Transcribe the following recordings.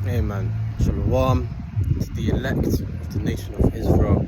Amen. Shalom. It's the elect of the nation of Israel.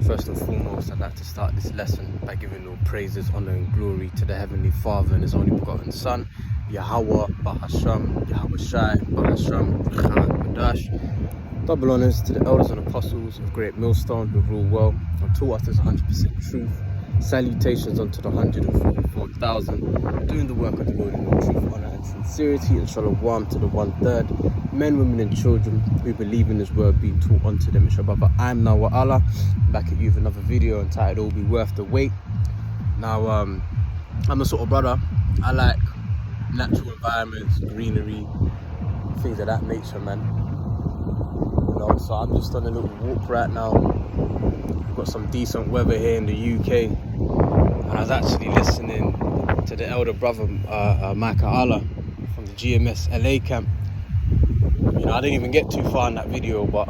First and foremost, I'd like to start this lesson by giving all praises, honor, and glory to the Heavenly Father and His only begotten Son, Yahweh, Bahasham, Yahweh Shai, Bahasham, Qadash. Double honors to the elders and apostles of Great Millstone who rule well and taught us this 100% truth. Salutations unto the 144,000 doing the work of the Lord in all truth, honor, and sincerity, and shalom to the 1/3 men, women, and children who believe in His word being taught unto them. Inshallah, I'm Nawa Allah, back at you with another video entitled "All Be Worth the Wait." Now, I'm the sort of brother I like natural environments, greenery, things of that nature, man. You know, so I'm just on a little walk right now. We've got some decent weather here in the UK, and I was actually listening to the elder brother Micah Allah from the GMS LA camp. You know, I didn't even get too far in that video, but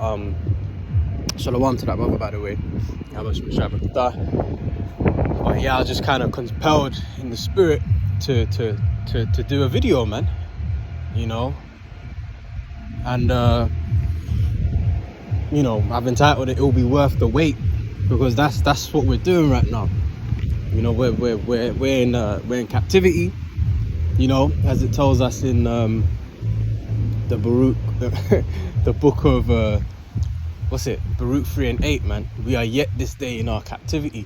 shalom to that brother, by the way. But yeah, I was just kind of compelled in the spirit to do a video, man. You know, and you know, I've entitled it "It'll Be Worth the Wait," because that's what we're doing right now. You know, we're in captivity. You know, as it tells us in the Baruch, the book of Baruch 3:8, man. We are yet this day in our captivity.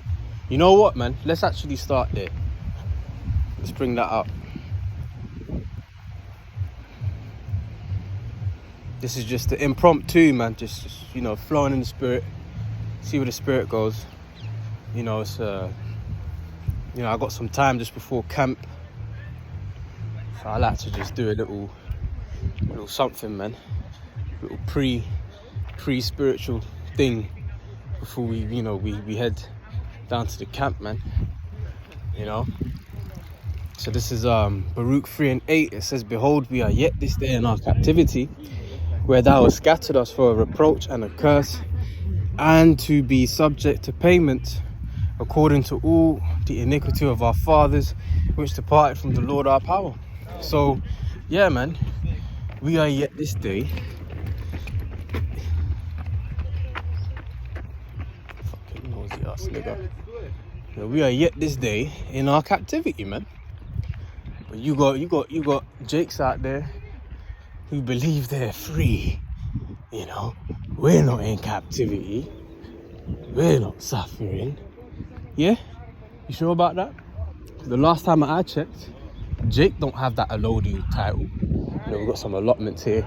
You know what, man? Let's actually start there. Let's bring that up. This is just the impromptu, man. Just you know, flowing in the spirit. See where the spirit goes. You know, it's you know, I got some time just before camp, so I like to just do a little something, man. A little pre-spiritual thing before we, you know, we head down to the camp, man. You know. So this is Baruch 3:8. It says, "Behold, we are yet this day in our captivity, where thou hast scattered us for a reproach and a curse, and to be subject to payment, according to all the iniquity of our fathers, which departed from the Lord our power." So, yeah, man, we are yet this day. Fucking nosy ass nigga. Yeah, we are yet this day in our captivity, man. But you got Jakes out there who believe they're free. You know, we're not in captivity. We're not suffering. Yeah? You sure about that? The last time I checked, Jake don't have that Elodie title. You know, we've got some allotments here.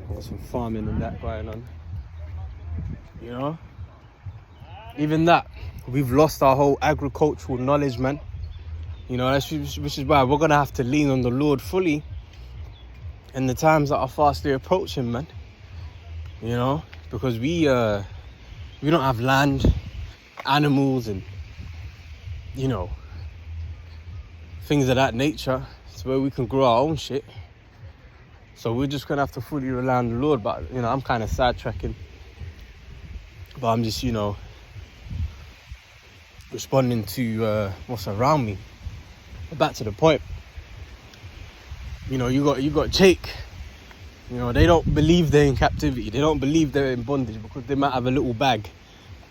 We've got some farming and that going on. You know? Even that, we've lost our whole agricultural knowledge, man. You know, which is why we're going to have to lean on the Lord fully in the times that are fastly approaching, man. You know, because we don't have land, animals, and you know, things of that nature. It's where we can grow our own shit. So we're just gonna have to fully rely on the Lord. But you know, I'm kind of sidetracking. But I'm just, you know, responding to what's around me. Back to the point. You know, you got Jake. You know, they don't believe they're in captivity. They don't believe they're in bondage because they might have a little bag.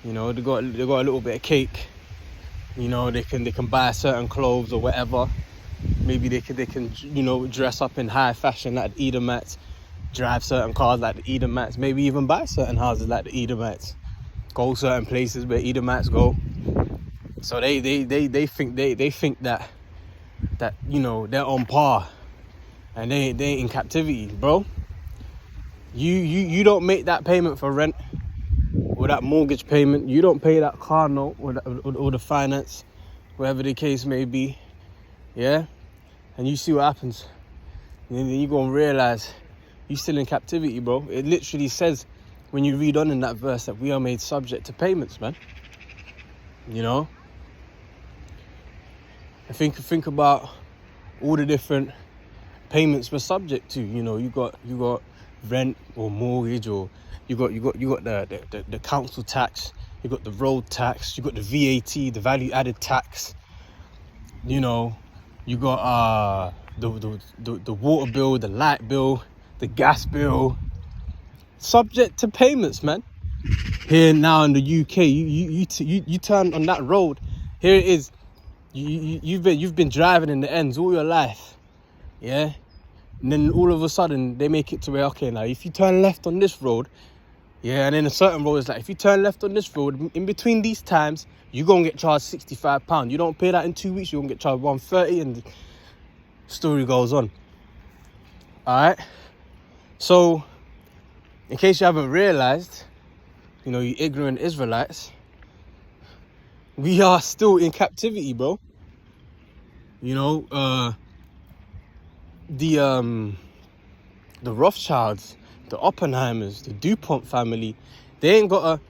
You know, they got a little bit of cake. You know, they can buy certain clothes or whatever. Maybe they can you know, dress up in high fashion like the Edomites, drive certain cars like the Edomites, maybe even buy certain houses like the Edomites, go certain places where Edomites go. So they think that you know, they're on par and they ain't in captivity, bro. You don't make that payment for rent or that mortgage payment. You don't pay that car note or the finance, whatever the case may be. Yeah? And you see what happens. And then you're going to realize you're still in captivity, bro. It literally says, when you read on in that verse, that we are made subject to payments, man. You know? And think about all the different payments we're subject to. You know, you got rent or mortgage, or you got the council tax, you got the road tax, you got the VAT, the value added tax. You know, you got the water bill, the light bill, the gas bill, subject to payments, man. Here now in the UK, you turn on that road. Here it is. You've been driving in the ends all your life, yeah. And then all of a sudden they make it to where, okay, now if you turn left on this road, yeah, and then a certain road is like, if you turn left on this road, in between these times, you're gonna get charged £65. You don't pay that in 2 weeks, you're gonna get charged £130, and the story goes on. All right. So, in case you haven't realized, you know, you ignorant Israelites, we are still in captivity, bro. You know, the Rothschilds, the Oppenheimers, the DuPont family, they ain't got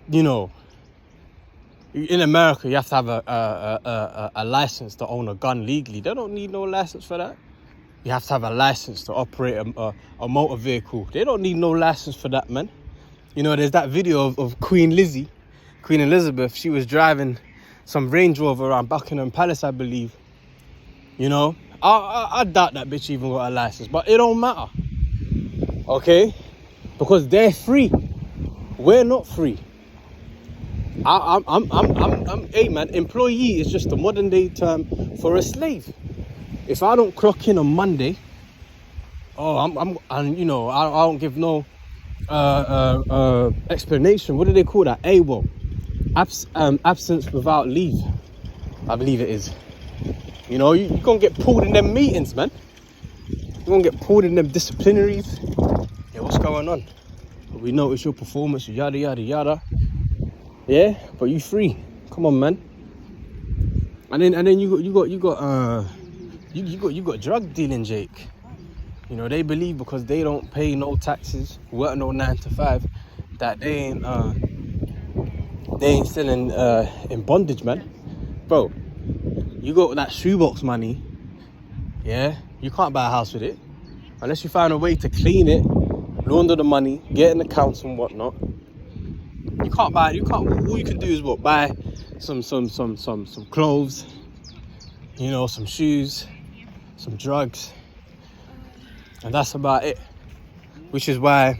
you know, in America you have to have a license to own a gun legally. They don't need no license for that. You have to have a license to operate a motor vehicle. They don't need no license for that, man. You know, there's that video of Queen Elizabeth. She was driving some Range Rover around Buckingham Palace, I believe. You know, I doubt that bitch even got a license, but it don't matter, okay? Because they're free. We're not free. Hey man, employee is just a modern day term for a slave. If I don't clock in on Monday, and you know, I don't give no explanation. What do they call that? AWOL, absence without leave, I believe it is. You know, you're gonna get pulled in them meetings, man. You're gonna get pulled in them disciplinaries. Yeah, what's going on? We notice your performance, yada yada yada. Yeah, but you free. Come on, man. And then you got drug dealing, Jake. You know, they believe because they don't pay no taxes, work no 9 to 5, that they ain't still in bondage, man. Bro, you got that shoebox money, yeah, you can't buy a house with it unless you find a way to clean it, launder the money, get in accounts and whatnot. You can't buy it. All you can do is what? Buy some clothes, you know, some shoes, some drugs, and that's about it. Which is why,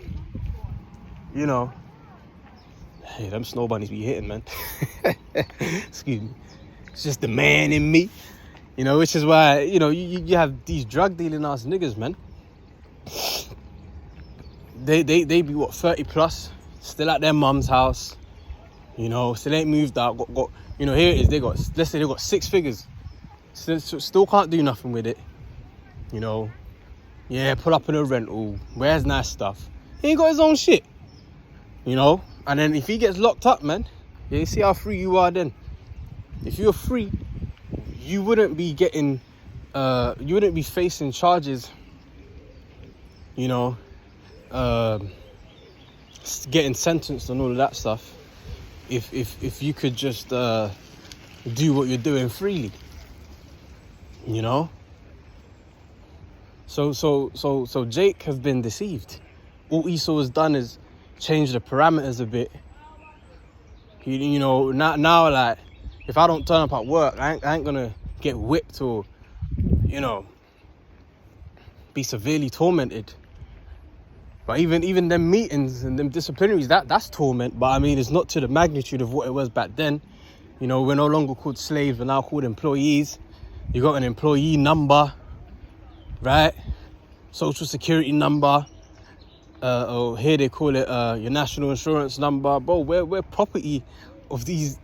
you know, hey, them snow bunnies be hitting, man. Excuse me. It's just the man in me, you know. Which is why, you know, you have these drug dealing ass niggas, man. They be what, 30 plus, still at their mum's house, you know, still ain't moved out. Got you know, here it is. Let's say they got 6 figures, still can't do nothing with it, you know. Yeah, pull up in a rental, wears nice stuff. He ain't got his own shit, you know. And then if he gets locked up, man, yeah, you see how free you are then. If you're free, you wouldn't be getting, you wouldn't be facing charges, you know, getting sentenced and all of that stuff. If you could just do what you're doing freely, you know. So Jake has been deceived. All Esau has done is change the parameters a bit. You know, now like, if I don't turn up at work, I ain't gonna get whipped or, you know, be severely tormented. But even them meetings and them disciplinaries, that's torment. But I mean, it's not to the magnitude of what it was back then. You know, we're no longer called slaves, we're now called employees. You got an employee number, right? Social security number. Or here they call it your national insurance number. Bro, we're property of these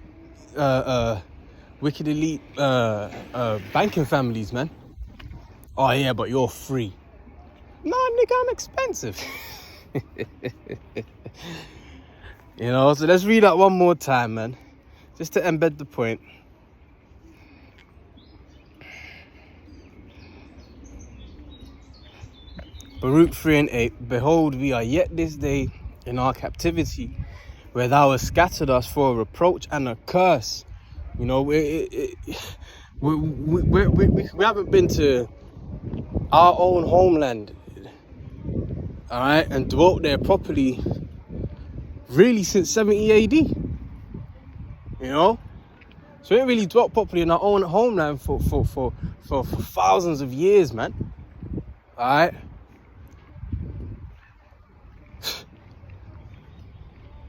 wicked elite banking families, man. Oh yeah, but you're free. Nah, nigga, I'm expensive. You know, so let's read that one more time, man, just to embed the point. Baruch 3:8. Behold, we are yet this day in our captivity, where thou hast scattered us for a reproach and a curse. You know, we haven't been to our own homeland, all right, and dwelt there properly really since 70 AD. You know, so we ain't really dwelt properly in our own homeland for thousands of years, man. All right.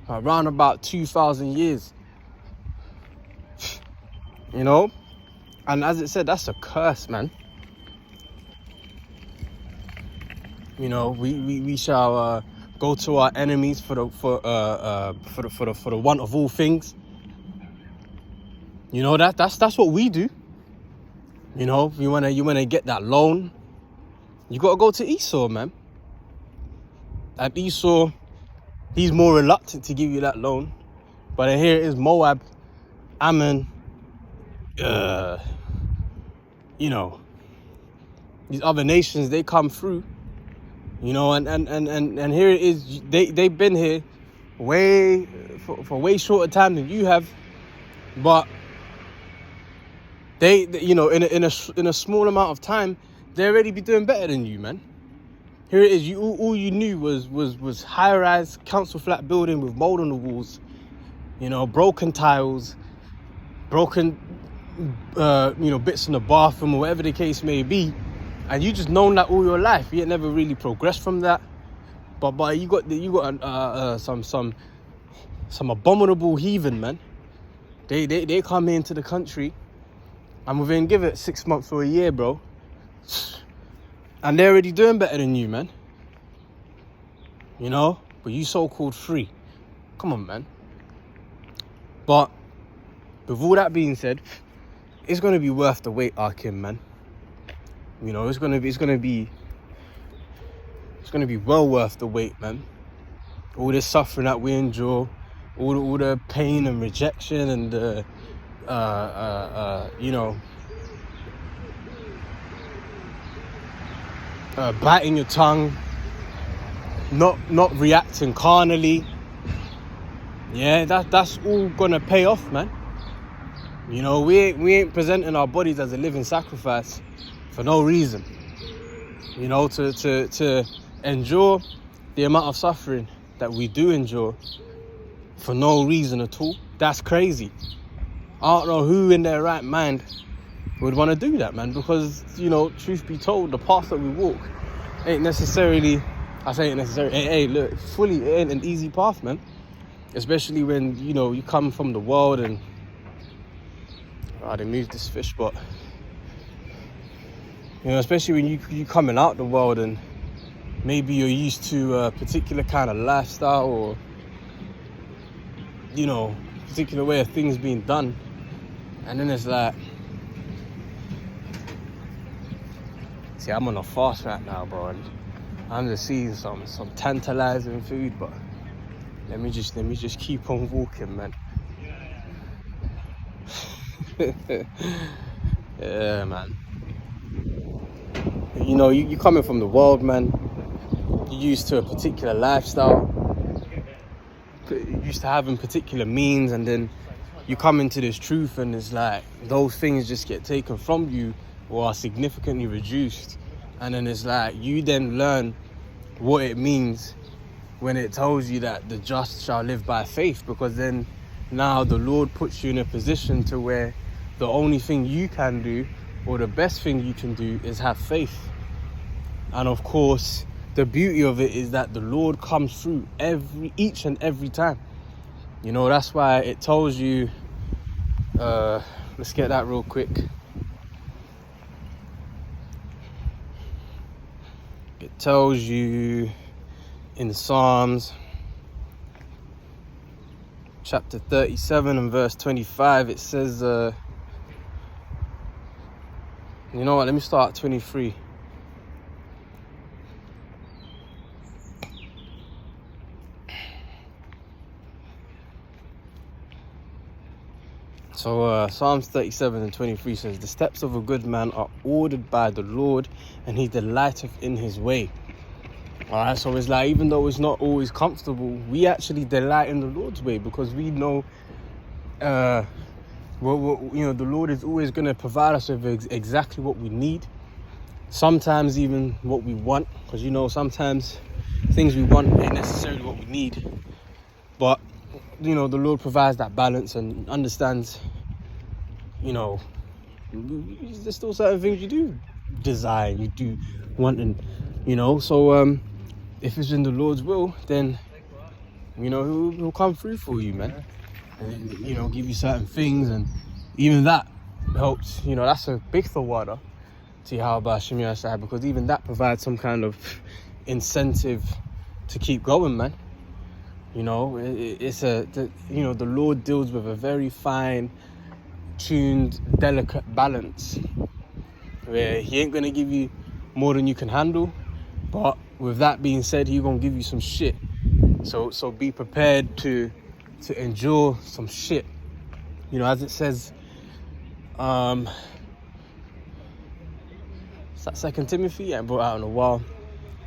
around about 2,000 years. You know, and as it said, that's a curse, man. You know, we shall go to our enemies for the want of all things. You know, that's what we do. You know, you wanna get that loan, you gotta go to Esau, man. And Esau, he's more reluctant to give you that loan. But here it is, Moab, Ammon, you know, these other nations, they come through, you know, and here it is, they've been here for way shorter time than you have, but they you know, in a small amount of time, they already be doing better than you, man. Here it is, all you knew was high-rise council flat building with mold on the walls, you know, broken tiles, broken you know, bits in the bathroom or whatever the case may be, and you just known that all your life. You ain't never really progressed from that. But you got some abominable heathen, man. They come into the country, and within, give it 6 months or a year, bro, and they're already doing better than you, man. You know, but you so-called free. Come on, man. But with all that being said, it's gonna be worth the wait, Akim, man. You know, it's gonna be well worth the wait, man. All this suffering that we endure, all the pain and rejection and you know, biting your tongue, not reacting carnally. Yeah, that's all gonna pay off, man. You know, we ain't presenting our bodies as a living sacrifice for no reason. You know, to endure the amount of suffering that we do endure for no reason at all. That's crazy. I don't know who in their right mind would want to do that, man, because, you know, truth be told, the path that we walk ain't necessarily, hey, look, fully it ain't an easy path, man. Especially when, you know, you come from the world and, they moved this fish, but, you know, especially when you coming out the world and maybe you're used to a particular kind of lifestyle or, you know, particular way of things being done, and then it's like, see, I'm on a fast right now, bro, and I'm just seeing some tantalizing food, but let me just keep on walking, man. Yeah, man. You know, you coming from the world, man. You're used to a particular lifestyle, you're used to having particular means, and then you come into this truth and it's like those things just get taken from you or are significantly reduced. And then it's like you then learn what it means when it tells you that the just shall live by faith, because then now the Lord puts you in a position to where the only thing you can do, or the best thing you can do, is have faith. And of course, the beauty of it is that the Lord comes through each and every time. You know, that's why it tells you, let's get that real quick. It tells you in Psalms chapter 37 and verse 25, it says, you know what, let me start at 23. So Psalms 37 and 23 says, the steps of a good man are ordered by the Lord, and he delighteth in his way. Alright, so it's like, even though it's not always comfortable, we actually delight in the Lord's way, because we know, you know, the Lord is always going to provide us with exactly what we need. Sometimes even what we want, because, you know, sometimes things we want ain't necessarily what we need. But, you know, the Lord provides that balance and understands, you know, there's still certain things you do desire, you do want, and, you know, so if it's in the Lord's will, then You know, he'll come through for you, man. And, you know, give you certain things, and even that helps. You know, that's a big tawada to Yahweh Shemir Shai, because even that provides some kind of incentive to keep going, man. You know, the Lord deals with a very fine tuned, delicate balance where he ain't gonna give you more than you can handle, but with that being said, he's gonna give you some shit. So be prepared to endure some shit. You know, as it says, is that 2 Timothy? Yeah, I brought out in a while.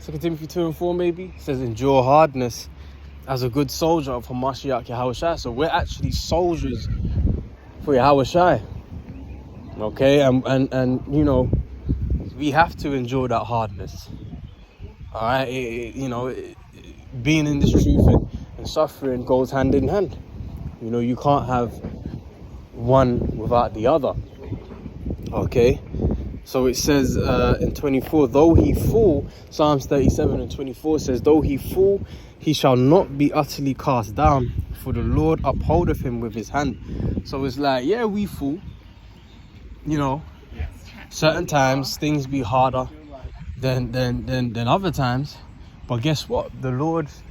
2 Timothy 2:4 maybe. It says, endure hardness as a good soldier of Hamashiach Yahushua. So we're actually soldiers for Yahushua. Okay, and you know, we have to endure that hardness. All right, being in this truth and suffering goes hand in hand. You know, you can't have one without the other. Okay, so it says in 24, though he fall, Psalms 37:24 says, though he fall, he shall not be utterly cast down, for the Lord upholdeth him with his hand. So it's like, yeah, we fall. You know, certain times things be harder than other times, but guess what? The Lord's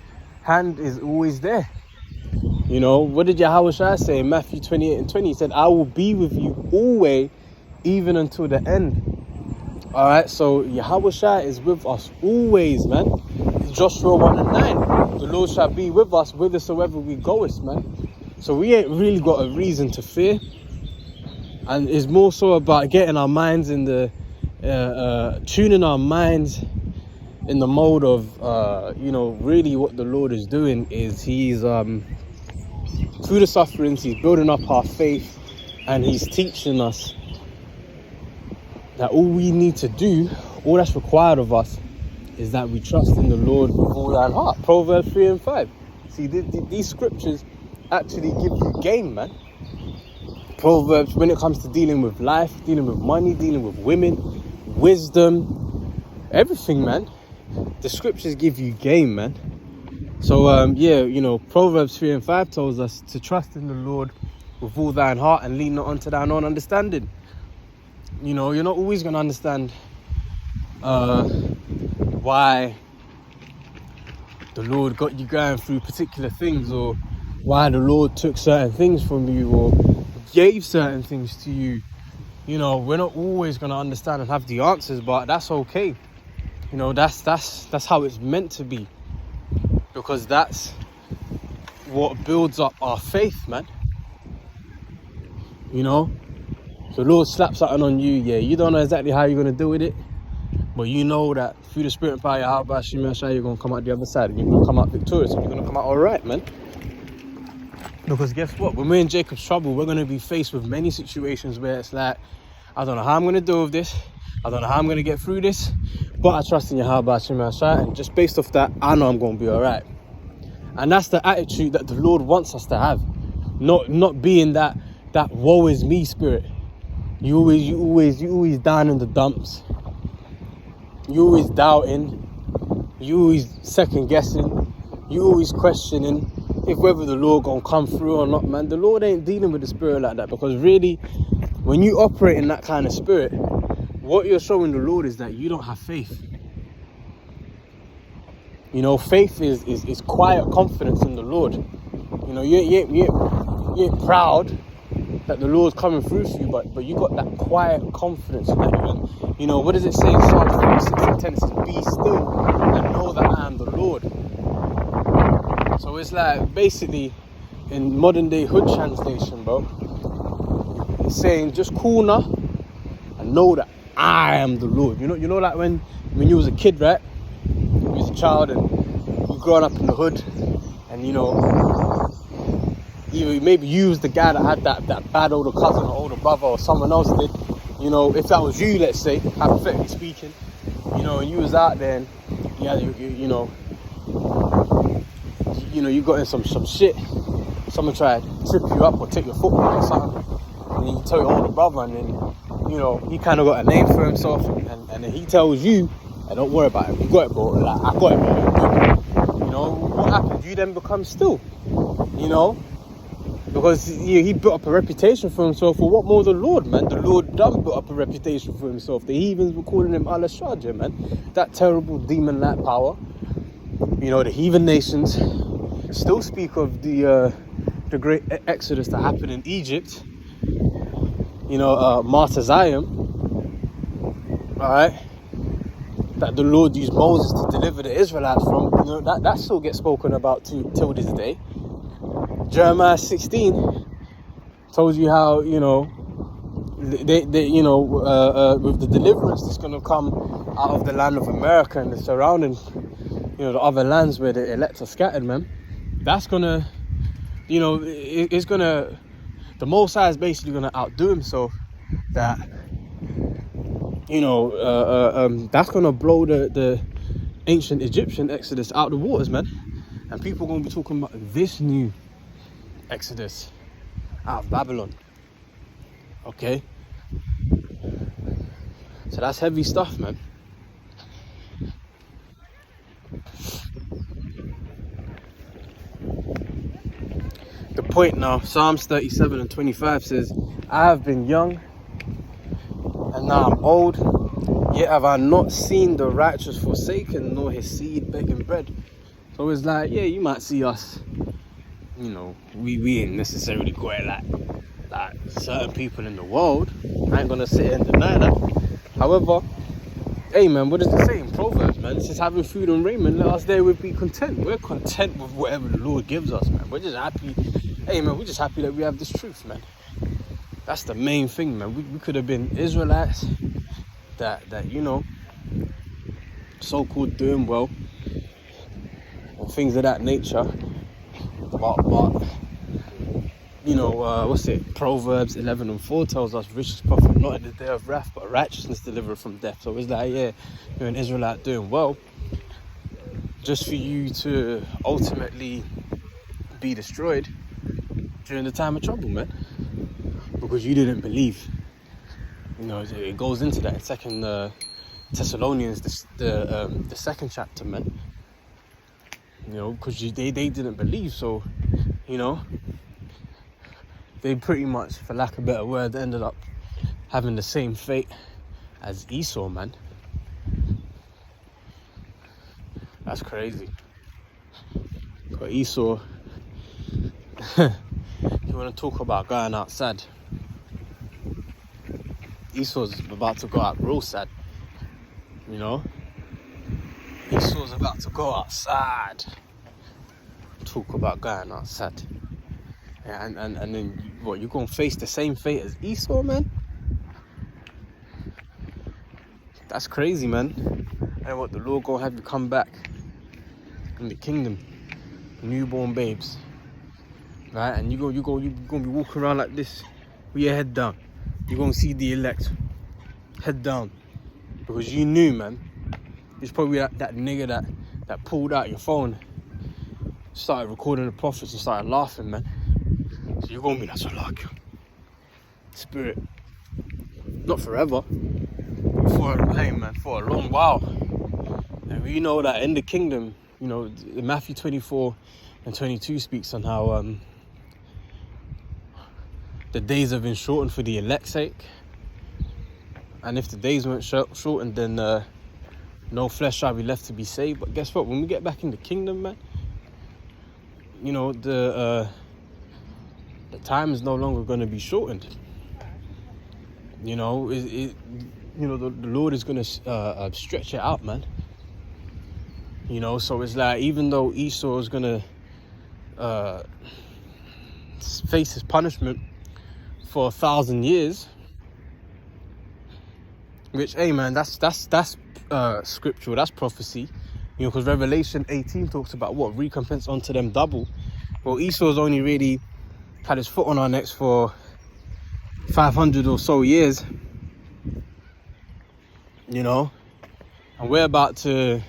hand is always there. You know, what did Yahushua say in Matthew 28:20? He said, I will be with you always, even until the end. All right, so Yahushua is with us always, man. Joshua 1:9. The Lord shall be with us whithersoever we goest, man. So we ain't really got a reason to fear. And it's more so about getting our minds in the, tuning our minds in the mode of, you know, really what the Lord is doing is he's, through the sufferings, he's building up our faith, and he's teaching us that all we need to do, all that's required of us, is that we trust in the Lord with all our heart. Proverbs 3:5. See, these scriptures actually give you game, man. Proverbs, when it comes to dealing with life, dealing with money, dealing with women, wisdom, everything, man. The scriptures give you game, man. So, yeah, you know, Proverbs 3:5 tells us to trust in the Lord with all thine heart and lean not unto thine own understanding. You know, you're not always going to understand why the Lord got you going through particular things, or why the Lord took certain things from you, or gave certain things to you. You know, we're not always going to understand and have the answers, but that's okay. You know, that's how it's meant to be, because that's what builds up our faith, man. You know, the Lord slaps something on you, yeah, you don't know exactly how you're going to deal with it, but you know that through the Spirit and power of Yahweh Shemir Shai, you're going to come out the other side, and you're going to come out victorious, and you're going to come out all right, man. Because guess what? When we're in Jacob's trouble, we're going to be faced with many situations where it's like, I don't know how I'm going to deal with this. I don't know how I'm going to get through this. But I trust in Yahweh Shemir Shai, and just based off that, I know I'm going to be all right. And that's the attitude that the Lord wants us to have. Not being that woe is me spirit. You always down in the dumps. You always doubting. You always second guessing. You always questioning if whether the Lord gonna come through or not, man. The Lord ain't dealing with the spirit like that, because really, when you operate in that kind of spirit, what you're showing the Lord is that you don't have faith. You know, faith is quiet confidence in the Lord. You know, you ain't proud that the Lord's coming through for you, but you got that quiet confidence that you know, what does it say in Psalms 46:10? It says, be still and know that I am the Lord. So it's like, basically, in modern day hood translation, bro, it's saying just cool now and know that I am the Lord. You know, like when you was a kid, right? You was a child and you growing up in the hood, and you know, maybe you was the guy that had that bad older cousin or older brother, or someone else did. You know, if that was you, let's say, hypothetically speaking, you know, and you was out there and you got in some shit. Someone tried to trip you up or take your football or something, and then you tell your older brother, and then, you know, he kind of got a name for himself, and then he tells you, hey, don't worry about it, you got it, bro. Like, I got it, bro. You know, what happens? you then become still, you know, because he built up a reputation for himself. For what more the Lord, man? The Lord done built up a reputation for himself. The heathens were calling him Allah Shaja, man. That terrible demon-like power. You know, the heathen nations still speak of the great exodus that happened in Egypt. You know, Martyr Zion. Alright? That the Lord used Moses to deliver the Israelites from. You know, that still gets spoken about till this day. Jeremiah 16 tells you how, you know, they you know, with the deliverance that's going to come out of the land of America and the surrounding, you know, the other lands where the elect are scattered, man. That's going to, you know, it's going to, the Most High is basically going to outdo himself. That, you know, that's going to blow the ancient Egyptian exodus out the waters, man. And people are going to be talking about this new exodus out of Babylon. Okay, so that's heavy stuff, man. The point now, Psalms 37 and 25 says, I have been young and now I'm old, yet have I not seen the righteous forsaken, nor his seed begging bread. So it's like, yeah, you might see us, you know, we ain't necessarily quite like certain people in the world. I ain't gonna sit and deny that. However, hey man, what does it say in Proverbs, man? It says having food and raiment, let us therewith be content. We're content with whatever the Lord gives us, man. We're just happy. Hey man, we're just happy that we have this truth, man. That's the main thing, man. We could have been Israelites that you know, so-called doing well, or things of that nature. But you know, Proverbs 11 and 4 tells us riches profit not in the day of wrath, but righteousness delivered from death. So it's like, yeah, you're an Israelite doing well, just for you to ultimately be destroyed during the time of trouble, man, because you didn't believe. You know, it goes into that in Second Thessalonians, the second chapter, man. You know, because they didn't believe, so, you know, they pretty much, for lack of a better word, ended up having the same fate as Esau, man. That's crazy. But Esau, you want to talk about going outside? Esau's about to go out real sad, you know? Esau's about to go outside. Talk about going outside. Yeah, and then what, you're gonna face the same fate as Esau, man? That's crazy, man. And what, the Lord gonna have you come back in the kingdom, newborn babes, right? And you're gonna be walking around like this with your head down. You're gonna see the elect, head down, because you knew, man. It's probably that nigga that pulled out your phone, started recording the prophets and started laughing, man. So you're gonna be that's like you. Spirit. Not forever. For a long while. And we know that in the kingdom, you know, Matthew 24 and 22 speaks on how the days have been shortened for the elect's sake. And if the days weren't shortened, then no flesh shall be left to be saved. But guess what? When we get back in the kingdom, man, you know, the time is no longer going to be shortened. You know, you know, the Lord is going to stretch it out, man. You know, so it's like, even though Esau is going to face his punishment for 1,000 years, which, hey man, that's scriptural, that's prophecy. You know, because Revelation 18 talks about what? Recompense unto them double. Well, Esau's only really had his foot on our necks for 500 or so years. You know, and we're about to,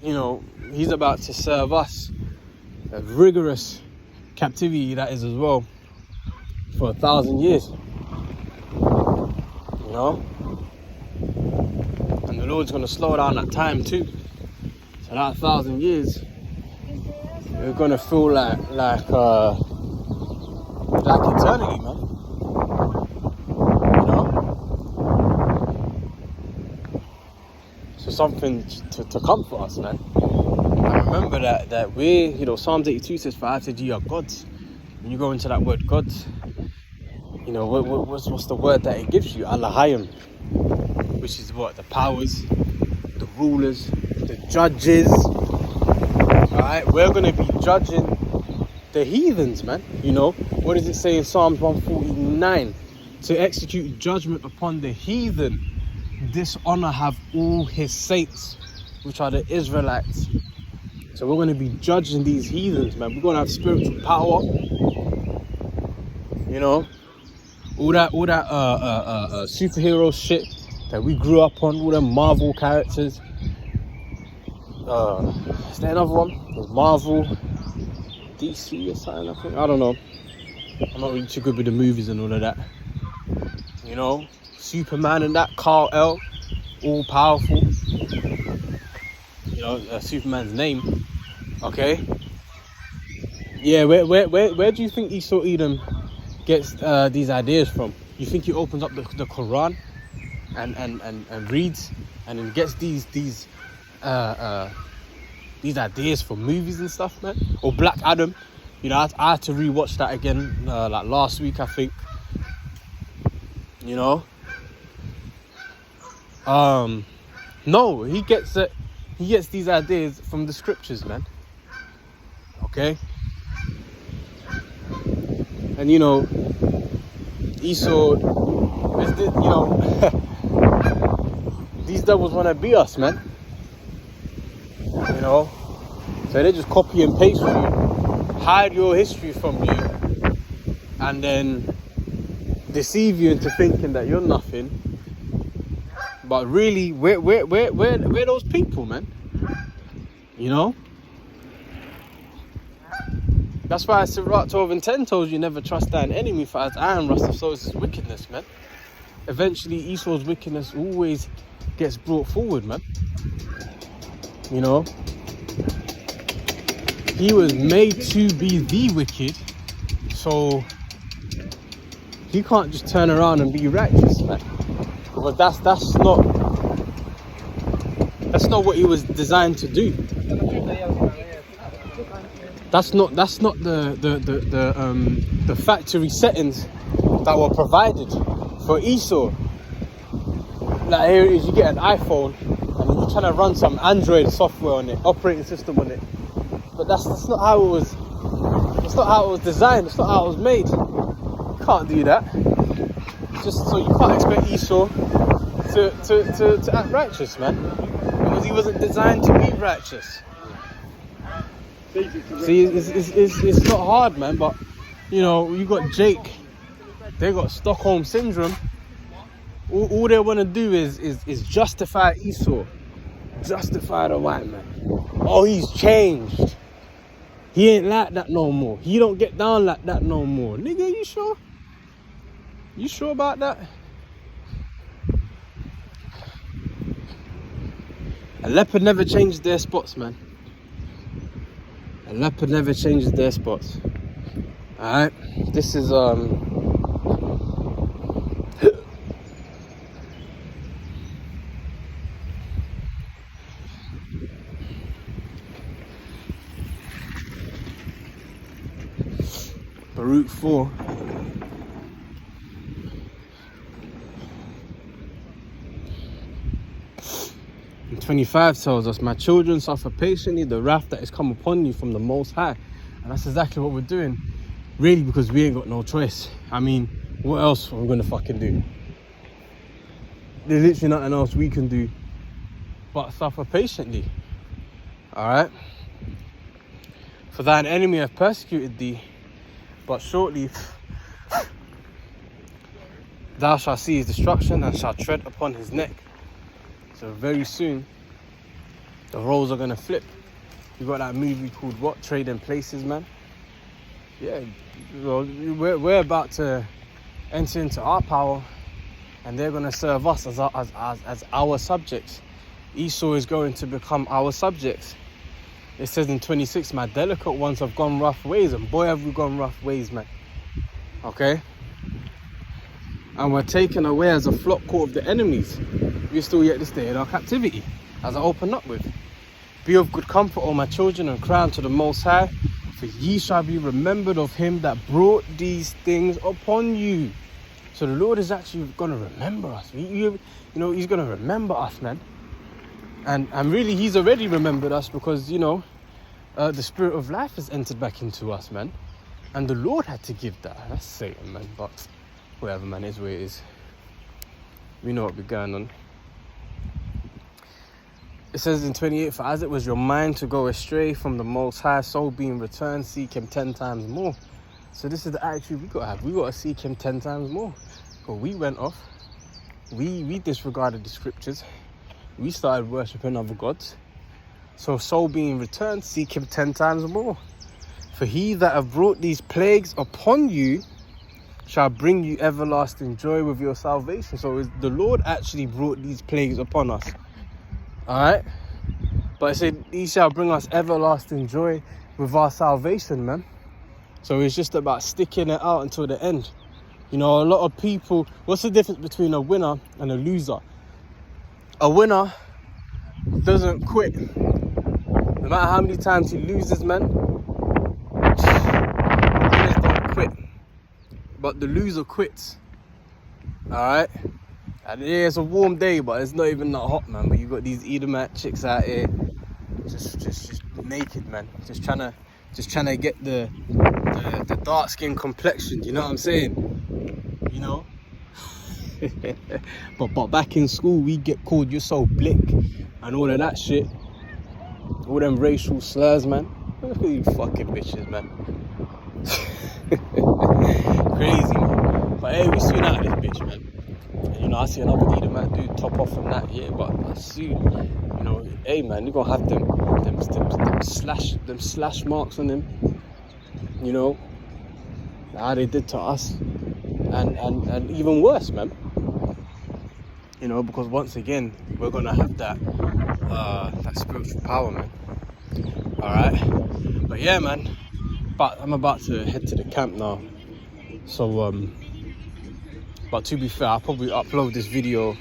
you know, he's about to serve us a rigorous captivity, that is, as well, for 1,000 years. You know, and the Lord's going to slow down that time too. So that 1,000 years You're gonna feel like eternity, man. You know? So something to comfort us, man. And remember that we, you know, Psalms 82 says, "For I said ye are gods." When you go into that word gods, you know, what's the word that it gives you? Allahayim, which is what? The powers, the rulers, the judges. Alright, we're going to be judging the heathens, man. You know, what does it say in Psalms 149? To execute judgment upon the heathen, dishonor have all his saints, which are the Israelites. So we're going to be judging these heathens, man. We're going to have spiritual power. You know, all that superhero shit that we grew up on, all them Marvel characters. Is there another one? Marvel, DC or something, I think. I don't know. I'm not really too good with the movies and all of that. You know, Superman and that, Kal-El, all powerful. You know, Superman's name. Okay. Yeah, where do you think Esau Edom gets these ideas from? You think he opens up the Quran and reads and then gets these ideas from movies and stuff, man? Or Black Adam? You know, I had to rewatch that again like last week, I think. You know, no, he gets these ideas from the scriptures, man. Okay. And you know, Esau, you know, these devils want to be us, man. You know, so they just copy and paste you, hide your history from you, and then deceive you into thinking that you're nothing. But really, we're those people, man. You know. That's why Sirach 12:10 tells you never trust thine enemy, for as iron rust, so is his wickedness, man. Eventually, Esau's wickedness always gets brought forward, man. You know, he was made to be the wicked, so he can't just turn around and be righteous, man. But that's not what he was designed to do. That's not the factory settings that were provided for Esau. Like here it is, you get an iPhone and you're trying to run some Android software on it, operating system on it. But that's not how it was. That's not how it was designed. That's not how it was made. You can't do that. Just so you can't expect Esau to act righteous, man, because he wasn't designed to be righteous. See, it's not hard, man, but you know, you got Jake, they got Stockholm syndrome. All they want to do is justify Esau, justify the white man. Oh, he's changed. He ain't like that no more. He don't get down like that no more. Nigga, you sure? You sure about that? A leopard never changes their spots, man. A leopard never changes their spots. Alright, this is Baruch 4. And 25 tells us, my children, suffer patiently the wrath that is come upon you from the Most High. And that's exactly what we're doing. Really, because we ain't got no choice. I mean, what else are we going to fucking do? There's literally nothing else we can do but suffer patiently. Alright? For thine enemy hath persecuted thee, but shortly thou shalt see his destruction and shalt tread upon his neck. So very soon the roles are gonna flip. You got that movie called what? Trading Places, man. Yeah, well, we're about to enter into our power, and they're gonna serve us as our subjects. Esau is going to become our subjects. It says in 26, my delicate ones have gone rough ways, and boy have we gone rough ways, man. Okay? And we're taken away as a flock caught of the enemies. We're still yet to stay in our captivity. As I open up with, be of good comfort, all my children, and cry unto the Most High, for ye shall be remembered of him that brought these things upon you. So the Lord is actually going to remember us. You know, he's going to remember us, man. And really, he's already remembered us because, you know, the spirit of life has entered back into us, man. And the Lord had to give that. That's Satan, man. But whatever, man, is where it is. We know what we're going on. It says in 28, for as it was your mind to go astray from the Most High, so being returned, seek him 10 times more. So this is the attitude we got to have. We got to seek him 10 times more. But we went off. We disregarded the scriptures. We started worshipping other gods. So being returned, seek him 10 times more. For he that have brought these plagues upon you shall bring you everlasting joy with your salvation. So the Lord actually brought these plagues upon us. Alright? But it said, he shall bring us everlasting joy with our salvation, man. So it's just about sticking it out until the end. You know, a lot of people, what's the difference between a winner and a loser? A winner doesn't quit. No matter how many times he loses, man, winners don't quit. But the loser quits. Alright? And yeah, it's a warm day, but it's not even that hot, man. But you got these Edomite chicks out here, just naked, man. Just trying to get the dark skin complexion. You know what I'm saying? You know. but back in school, we get called "you're so blick" and all of that shit. All them racial slurs, man. Look at you fucking bitches, man. Crazy, man. But hey, we soon out of this bitch, man. You know, I see another Edomite dude top off from that, yeah, but I see, you know, hey man, you're gonna have them slash marks on them, you know, how they did to us, and even worse, man, you know, because once again, we're gonna have that spiritual power, man. Alright, but yeah, man, but I'm about to head to the camp now, so but to be fair, I'll probably upload this video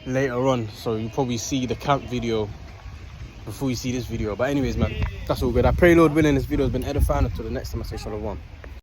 later on, so you'll probably see the camp video before you see this video. But anyways, man, that's all good. I pray, Lord willing, this video has been edifying. Until the next time, I say shalom.